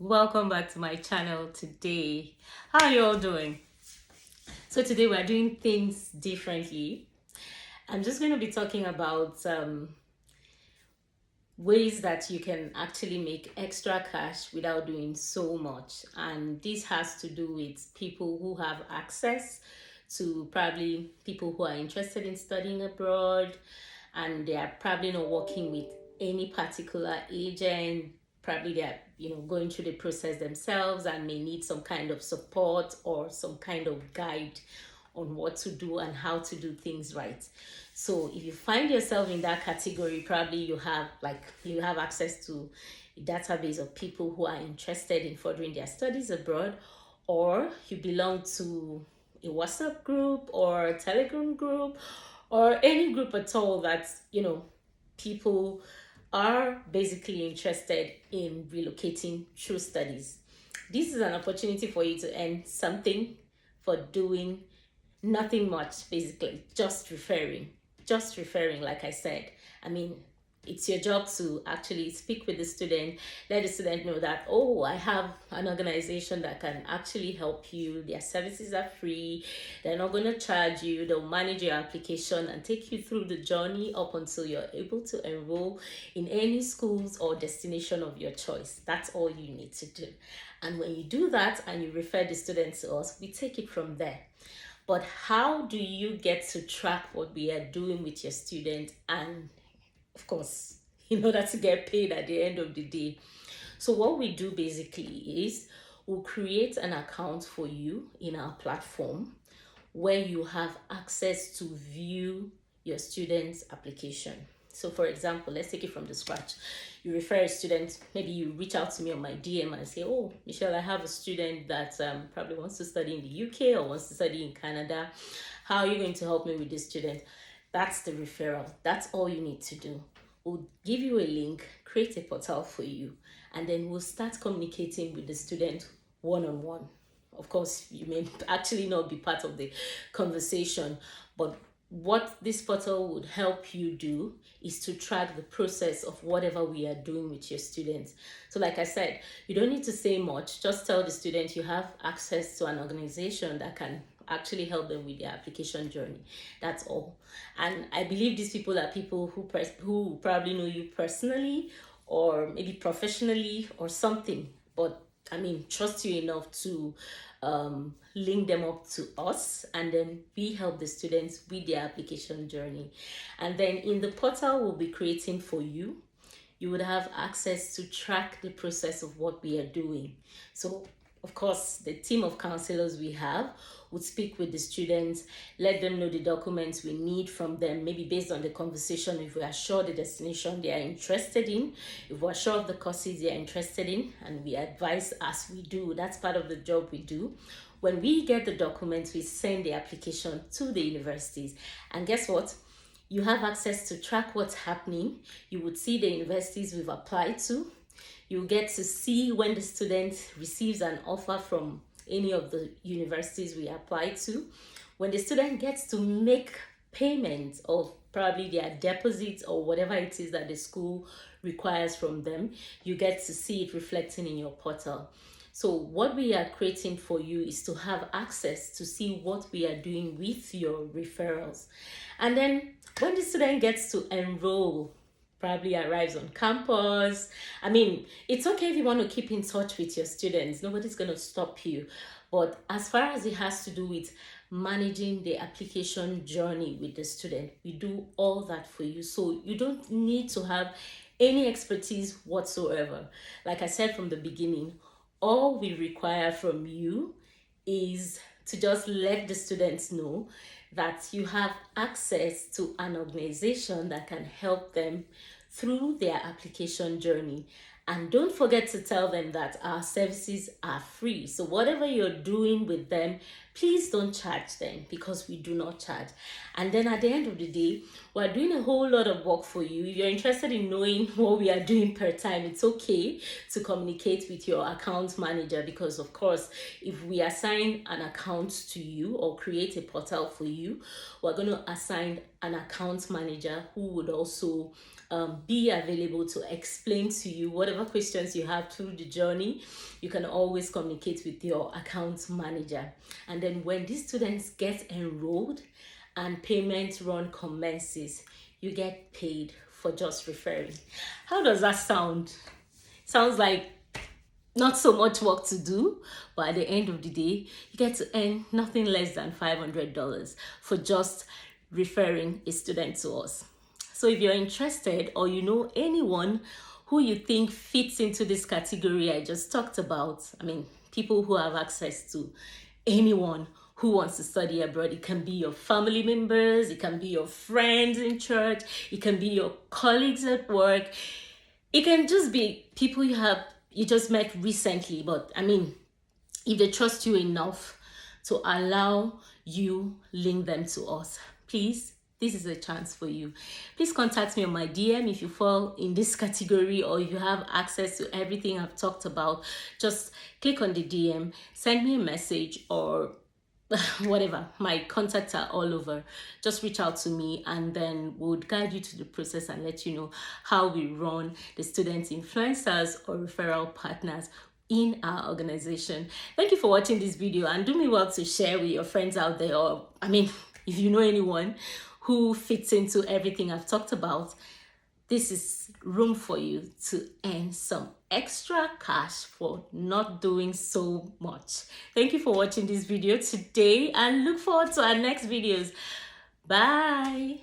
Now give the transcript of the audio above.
Welcome back to my channel today. How are you all doing? So today we're doing things differently. I'm just going to be talking about ways that you can actually make extra cash without doing so much. And this has to do with people who have access to probably people who are interested in studying abroad, and they are probably not working with any particular agent. Probably they're going through the process themselves and may need some kind of support or some kind of guide on what to do and how to do things right. So if you find yourself in that category, probably you have access to a database of people who are interested in furthering their studies abroad, or you belong to a WhatsApp group or a Telegram group or any group at all that people are basically interested in relocating through studies. This is an opportunity for you to earn something for doing nothing much, basically just referring, like I said. I mean, it's your job to actually speak with the student, let the student know that, oh, I have an organization that can actually help you. Their services are free, they're not going to charge you, they'll manage your application and take you through the journey up until you're able to enroll in any schools or destination of your choice. That's all you need to do. And when you do that and you refer the student to us, we take it from there. But how do you get to track what we are doing with your student, and of course, in order to get paid at the end of the day? So what we do basically is we'll create an account for you in our platform where you have access to view your student's application. So for example, let's take it from the scratch. You refer a student, maybe you reach out to me on my DM and say, oh, Michelle, I have a student that probably wants to study in the UK or wants to study in Canada. How are you going to help me with this student? That's the referral. That's all you need to do. We'll give you a link, create a portal for you, and then we'll start communicating with the student one-on-one. Of course, you may actually not be part of the conversation, but what this portal would help you do is to track the process of whatever we are doing with your students. So like I said, you don't need to say much. Just tell the student you have access to an organization that can actually help them with their application journey. That's all. And I believe these people are people who probably know you personally or maybe professionally or something, but I mean, trust you enough to link them up to us, and then we help the students with their application journey. And then in the portal we'll be creating for you, you would have access to track the process of what we are doing. So of course, the team of counselors we have would speak with the students, let them know the documents we need from them, maybe based on the conversation, if we are sure the destination they are interested in, if we're sure of the courses they are interested in, and we advise as we do. That's part of the job we do. When we get the documents, we send the application to the universities. And guess what? You have access to track what's happening. You would see the universities we've applied to. You get to see when the student receives an offer from any of the universities we apply to. When the student gets to make payment of probably their deposits or whatever it is that the school requires from them, you get to see it reflecting in your portal. So what we are creating for you is to have access to see what we are doing with your referrals. And then when the student gets to enroll, probably arrives on campus. I mean, it's okay if you want to keep in touch with your students. Nobody's going to stop you. But as far as it has to do with managing the application journey with the student, we do all that for you. So you don't need to have any expertise whatsoever. Like I said from the beginning, all we require from you is to just let the students know that you have access to an organization that can help them through their application journey. And don't forget to tell them that our services are free. So whatever you're doing with them, please don't charge them, because we do not charge. And then at the end of the day, we're doing a whole lot of work for you. If you're interested in knowing what we are doing per time, it's okay to communicate with your account manager, because of course, if we assign an account to you or create a portal for you, we're going to assign an account manager who would also be available to explain to you whatever whatever questions you have through the journey, you can always communicate with your account manager. And then when these students get enrolled and payment run commences, you get paid for just referring. How does that sound? Sounds like not so much work to do, but at the end of the day, you get to earn nothing less than $500 for just referring a student to us. So if you're interested, or you know anyone who you think fits into this category I just talked about, I mean, people who have access to anyone who wants to study abroad. It can be your family members, it can be your friends in church, it can be your colleagues at work, it can just be people you just met recently. But I mean, if they trust you enough to allow you link them to us, please, this is a chance for you. Please contact me on my DM if you fall in this category, or if you have access to everything I've talked about. Just click on the DM, send me a message, or whatever. My contacts are all over. Just reach out to me, and then we'll guide you to the process and let you know how we run the student influencers or referral partners in our organization. Thank you for watching this video, and do me well to share with your friends out there, or I mean, if you know anyone who fits into everything I've talked about, this is room for you to earn some extra cash for not doing so much. Thank you for watching this video today, and look forward to our next videos. Bye.